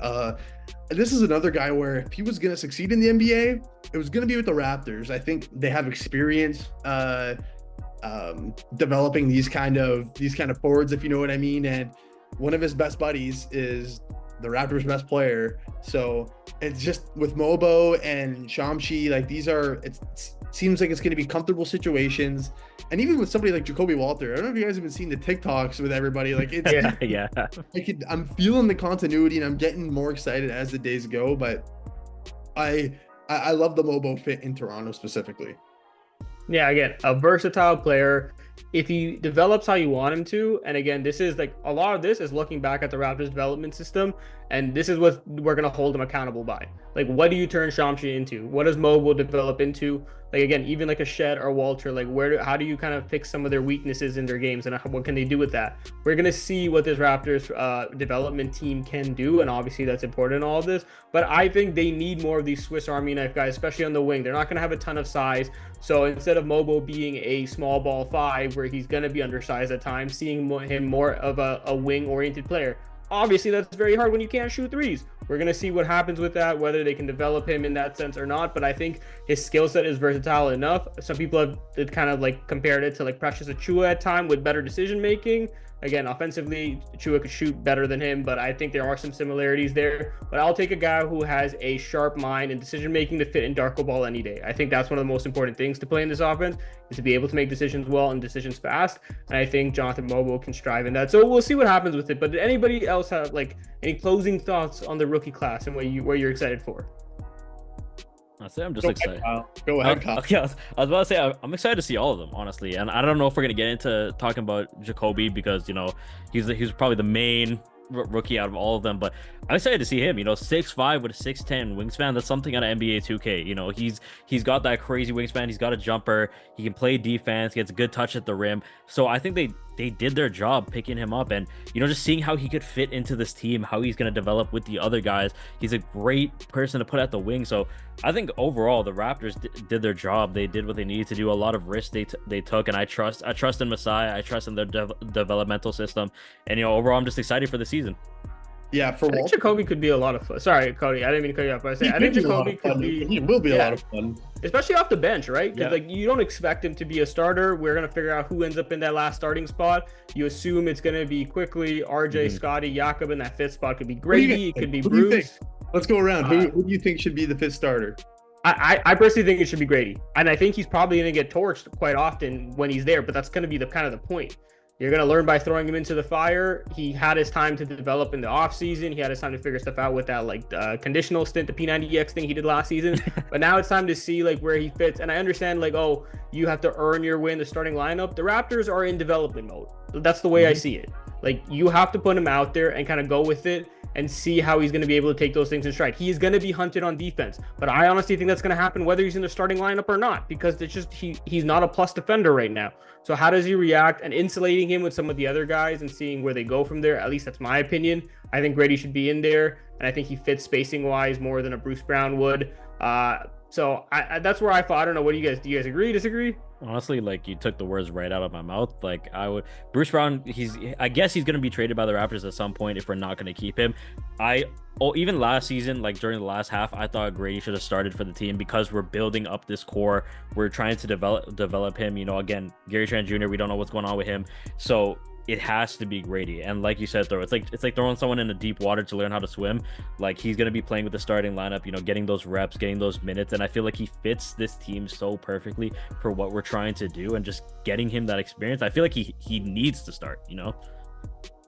This is another guy where if he was going to succeed in the NBA, it was going to be with the Raptors. I think they have experience developing these kind of forwards, if you know what I mean. And one of his best buddies is the Raptors' best player. So it's just with Mogbo and Chomche, like it seems like it's going to be comfortable situations. And even with somebody like Ja'Kobe Walter, I don't know if you guys have been seeing the TikToks with everybody. Like it's yeah. I'm feeling the continuity, and I'm getting more excited as the days go. But I love the Mogbo fit in Toronto specifically. Yeah, again, a versatile player. If he develops how you want him to, and again, this is like a lot of this is looking back at the Raptors development system, and this is what we're going to hold him accountable by. Like, what do you turn Chomche into? What does Mogbo develop into? Like, again, even like a Shead or Walter, like how do you kind of fix some of their weaknesses in their games, and what can they do with that? We're going to see what this Raptors development team can do, and obviously that's important in all of this. But I think they need more of these Swiss Army knife guys, especially on the wing. They're not going to have a ton of size. So instead of Mogbo being a small ball 5, where he's going to be undersized at times, seeing him more of a wing-oriented player. Obviously, that's very hard when you can't shoot threes. We're going to see what happens with that, whether they can develop him in that sense or not. But I think his skill set is versatile enough. Some people have kind of like compared it to like Precious Achiuwa at time with better decision making. Again, offensively, Achiuwa could shoot better than him, but I think there are some similarities there. But I'll take a guy who has a sharp mind and decision making to fit in Darko Ball any day. I think that's one of the most important things to play in this offense, is to be able to make decisions well and decisions fast. And I think Jonathan Mogbo can strive in that. So we'll see what happens with it. But did anybody else have like any closing thoughts on the rookie class and what you're excited for? I say I'm just excited. Go ahead, Kyle. Okay, I was about to say I'm excited to see all of them, honestly. And I don't know if we're gonna get into talking about Ja'Kobe, because he's probably the main rookie out of all of them, but I'm excited to see him. 6'5" with a 6'10" wingspan. That's something on NBA 2K. He's got that crazy wingspan. He's got a jumper. He can play defense. He gets a good touch at the rim. So I think they did their job picking him up, and just seeing how he could fit into this team, how he's going to develop with the other guys. He's a great person to put at the wing. So I think overall the Raptors did their job. They did what they needed to do. A lot of risks they took, and I trust in Masai. I trust in their developmental system, and overall I'm just excited for the season. Yeah, I think Ja'Kobe could be a lot of fun. Sorry, Coty, I didn't mean to cut you off, but I think Ja'Kobe could be. He will be a lot of fun, especially off the bench, right? Because you don't expect him to be a starter. We're gonna figure out who ends up in that last starting spot. You assume it's gonna be Quickley, RJ, Scottie, Jakob, and that 5th spot could be Grady. It could be Bruce. Let's go around. Who do you think should be the 5th starter? I personally think it should be Grady, and I think he's probably gonna get torched quite often when he's there. But that's gonna be the kind of the point. You're going to learn by throwing him into the fire. He had his time to develop in the offseason. He had his time to figure stuff out with that conditional stint, the P90X thing he did last season. But now it's time to see where he fits. And I understand you have to earn your way in the starting lineup. The Raptors are in development mode. That's the way I see it. You have to put him out there and kind of go with it and see how he's going to be able to take those things in stride. He is going to be hunted on defense, but I honestly think that's going to happen whether he's in the starting lineup or not, because it's just he's not a plus defender right now. So how does he react, and insulating him with some of the other guys and seeing where they go from there? At least that's my opinion. I think Grady should be in there, and I think he fits spacing wise more than a Bruce Brown would. So that's where I thought. I don't know. What do you guys agree, disagree? Honestly, you took the words right out of my mouth. Bruce Brown, I guess he's going to be traded by the Raptors at some point if we're not going to keep him. Even last season, during the last half, I thought Grady should have started for the team, because we're building up this core. We're trying to develop him. Again, Gary Trent Jr., we don't know what's going on with him. So it has to be Grady. And like you said, it's like throwing someone in a deep water to learn how to swim. He's going to be playing with the starting lineup, getting those reps, getting those minutes. And I feel like he fits this team so perfectly for what we're trying to do, and just getting him that experience. I feel like he needs to start,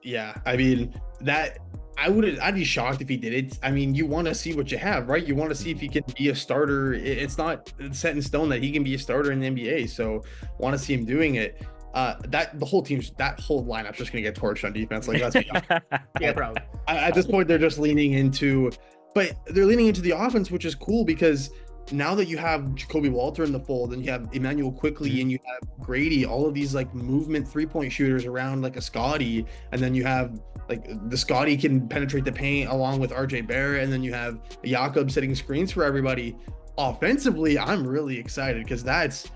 Yeah, I mean that I'd be shocked if he did it. I mean, you want to see what you have, right? You want to see if he can be a starter. It's not set in stone that he can be a starter in the NBA. So want to see him doing it. That whole lineup's just gonna get torched on defense. Like, let's be honest. Yeah, probably. At this point, they're just leaning into, but they're leaning into the offense, which is cool because now that you have Jacoby Walter in the fold and you have Emmanuel Quickley and you have Grady, all of these like movement 3-point shooters around like a Scottie, and then you have like the Scottie can penetrate the paint along with RJ Barrett, and then you have Jakob setting screens for everybody. Offensively, I'm really excited because that's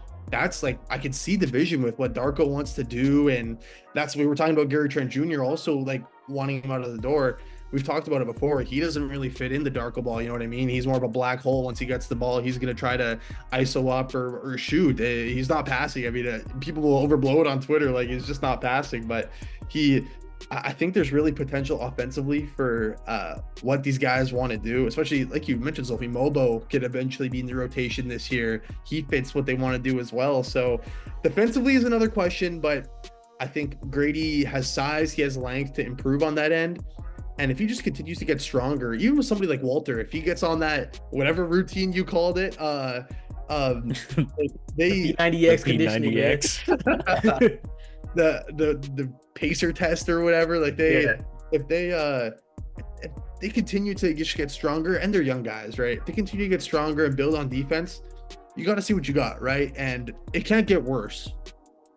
like I could see the vision with what Darko wants to do, and that's we were talking about Gary Trent Jr. also like wanting him out of the door. We've talked about it before. He doesn't really fit in the Darko ball. You know what I mean? He's more of a black hole. Once he gets the ball, he's going to try to ISO up or shoot. He's not passing. I mean, people will overblow it on Twitter. Like, he's just not passing. But I think there's really potential offensively for what these guys want to do, especially like you mentioned, Zulfi. Mogbo could eventually be in the rotation this year. He fits what they want to do as well. So defensively is another question, but I think Grady has size. He has length to improve on that end. And if he just continues to get stronger, even with somebody like Walter, if he gets on that whatever routine you called it, the P90X conditioning, the pacer test or whatever, like if they continue to just get stronger, and they're young guys, right? If they continue to get stronger and build on defense, you got to see what you got, right? And it can't get worse.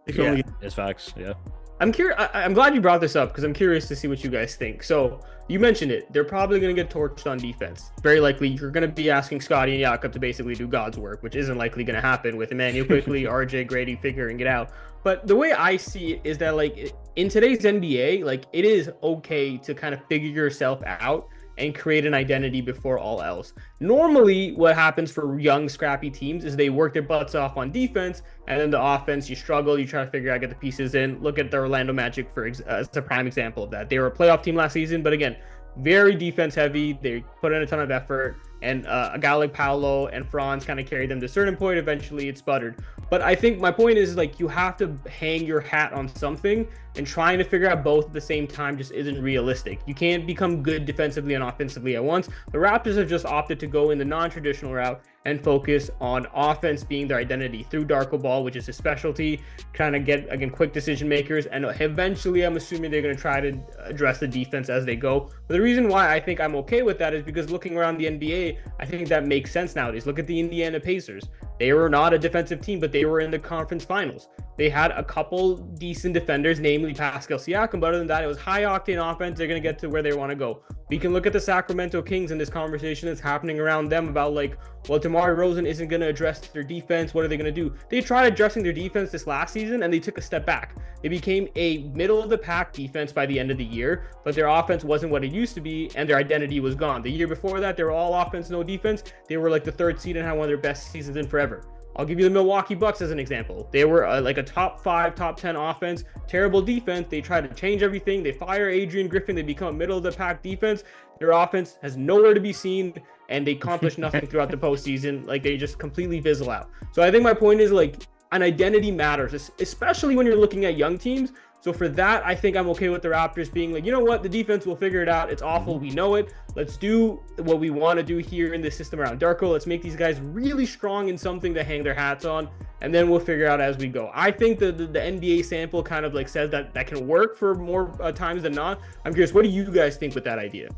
It's facts. Yeah. I'm curious. I'm glad you brought this up because I'm curious to see what you guys think. So you mentioned it. They're probably going to get torched on defense. Very likely, you're going to be asking Scottie and Jakob to basically do God's work, which isn't likely going to happen with Emmanuel Quickley, RJ, Grady figuring it out. But the way I see it is that, like, in today's NBA, like, it is okay to kind of figure yourself out and create an identity before all else. Normally, what happens for young, scrappy teams is they work their butts off on defense, and then the offense, you struggle, you try to figure out, get the pieces in. Look at the Orlando Magic as a prime example of that. They were a playoff team last season, but again, very defense heavy. They put in a ton of effort, and a guy like Paolo and Franz kind of carried them to a certain point. Eventually, it sputtered. But I think my point is, like, you have to hang your hat on something, and trying to figure out both at the same time just isn't realistic. You can't become good defensively and offensively at once. The Raptors have just opted to go in the non-traditional route and focus on offense being their identity through Darko ball, which is his specialty, kind of get, again, quick decision makers. And eventually, I'm assuming they're going to try to address the defense as they go. But the reason why I think I'm okay with that is because looking around the NBA, I think that makes sense nowadays. Look at the Indiana Pacers. They were not a defensive team, but they were in the conference finals. They had a couple decent defenders, namely Pascal Siakam, but other than that, it was high-octane offense. They're going to get to where they want to go. We can look at the Sacramento Kings and this conversation that's happening around them about, like, well, DeMar DeRozan isn't going to address their defense. What are they going to do? They tried addressing their defense this last season, and they took a step back. They became a middle-of-the-pack defense by the end of the year, but their offense wasn't what it used to be, and their identity was gone. The year before that, they were all offense, no defense. They were like the third seed and had one of their best seasons in forever. I'll give you the Milwaukee Bucks as an example. They were like a top 5, top 10 offense, terrible defense. They try to change everything. They fire Adrian Griffin. They become a middle-of-the-pack defense. Their offense has nowhere to be seen, and they accomplish nothing throughout the postseason. Like, they just completely fizzle out. So I think my point is, like, an identity matters, especially when you're looking at young teams. So for that, I think I'm okay with the Raptors being like, you know what, the defense will figure it out. It's awful. We know it. Let's do what we want to do here in the system around Darko. Let's make these guys really strong in something to hang their hats on, and then we'll figure out as we go. I think the NBA sample kind of like says that can work for more times than not. I'm curious, what do you guys think with that idea?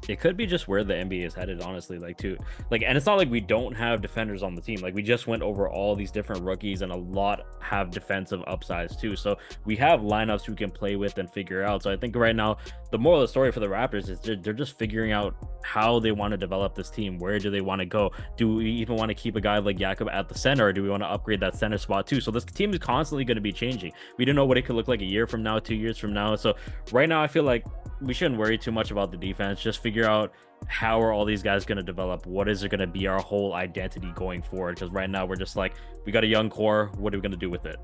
It could be just where the NBA is headed, honestly. And it's not like we don't have defenders on the team. Like, we just went over all these different rookies, and a lot have defensive upsides too. So we have lineups we can play with and figure out. So I think right now, the moral of the story for the Raptors is they're just figuring out how they want to develop this team. Where do they want to go? Do we even want to keep a guy like Jakob at the center, or do we want to upgrade that center spot too? So this team is constantly going to be changing. We don't know what it could look like a year from now, 2 years from now. So right now, I feel like we shouldn't worry too much about the defense. Just figure out how are all these guys going to develop. What is it going to be our whole identity going forward? Because right now we're just like, we got a young core. What are we going to do with it?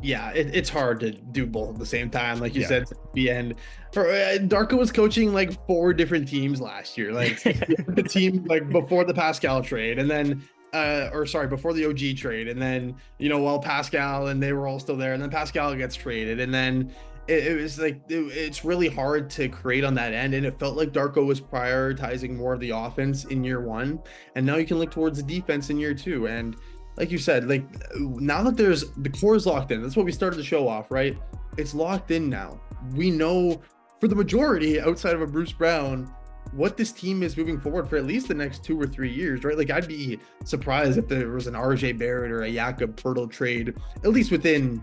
Yeah, it's hard to do both at the same time. Like you said at the end, Darko was coaching like 4 different teams last year. Like the team like before the Pascal trade, and then before the OG trade, and then while Pascal and they were all still there, and then Pascal gets traded, and then it was like it's really hard to create on that end, and it felt like Darko was prioritizing more of the offense in year one, and now you can look towards the defense in year two. And like you said, like now that there's the core is locked in, that's what we started the show off, right? It's locked in now. We know for the majority outside of a Bruce Brown what this team is moving forward for at least the next 2 or 3 years, right? Like I'd be surprised if there was an RJ Barrett or a Jakob Poeltl trade, at least within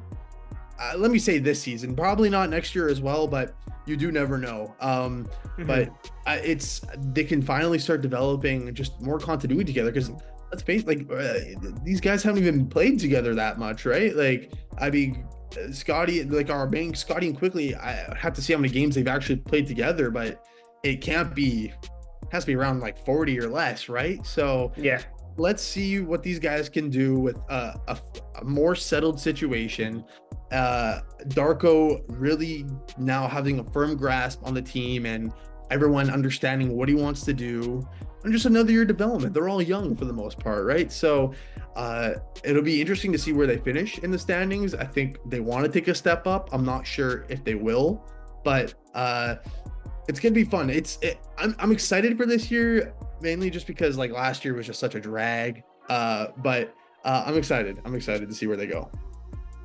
let me say this season, probably not next year as well, but you do never know. But it's they can finally start developing just more continuity together, because let's face like these guys haven't even played together that much, right? Like I mean, Scottie, like our main Scottie and Quickley, I have to see how many games they've actually played together, but it can't be, has to be around like 40 or less, right? So yeah, let's see what these guys can do with a more settled situation. Darko really now having a firm grasp on the team and everyone understanding what he wants to do, and just another year of development. They're all young for the most part, right? So it'll be interesting to see where they finish in the standings. I think they want to take a step up. I'm not sure if they will, but it's gonna be fun. I'm excited for this year, mainly just because like last year was just such a drag. But I'm excited. I'm excited to see where they go.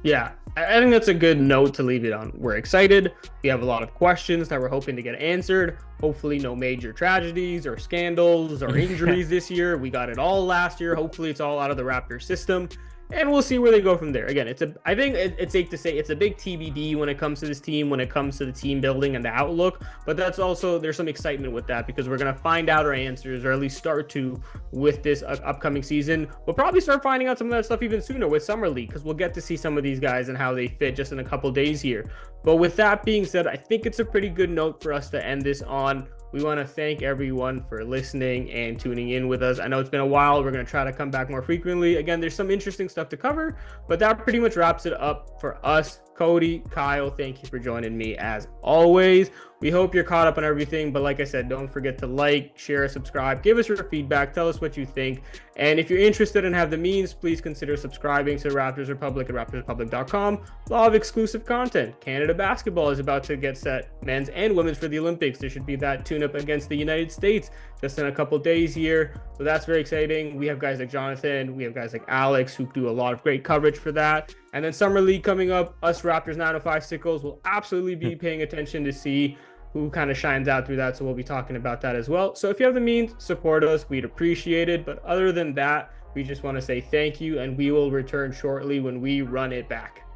Yeah, I think that's a good note to leave it on. We're excited. We have a lot of questions that we're hoping to get answered. Hopefully no major tragedies or scandals or injuries this year. We got it all last year. Hopefully it's all out of the Raptors system. And we'll see where they go from there. Again, I think it's safe to say it's a big TBD when it comes to this team, when it comes to the team building and the outlook. But that's also, there's some excitement with that, because we're going to find out our answers, or at least start to, with this upcoming season. We'll probably start finding out some of that stuff even sooner with Summer League, because we'll get to see some of these guys and how they fit just in a couple days here. But with that being said, I think it's a pretty good note for us to end this on. We want to thank everyone for listening and tuning in with us. I know it's been a while. We're going to try to come back more frequently. Again, there's some interesting stuff to cover, but that pretty much wraps it up for us. Coty, Kyle, thank you for joining me as always. We hope you're caught up on everything, but like I said, don't forget to like, share, subscribe, give us your feedback, tell us what you think. And if you're interested and have the means, please consider subscribing to Raptors Republic at raptorsrepublic.com. A lot of exclusive content. Canada basketball is about to get set, men's and women's, for the Olympics. There should be that tune-up against the United States just in a couple days here. So that's very exciting. We have guys like Jonathan, we have guys like Alex who do a lot of great coverage for that. And then Summer League coming up, us Raptors 905 sickles will absolutely be paying attention to see who kind of shines out through that. So we'll be talking about that as well. So if you have the means, support us. We'd appreciate it. But other than that, we just want to say thank you, and we will return shortly when we run it back.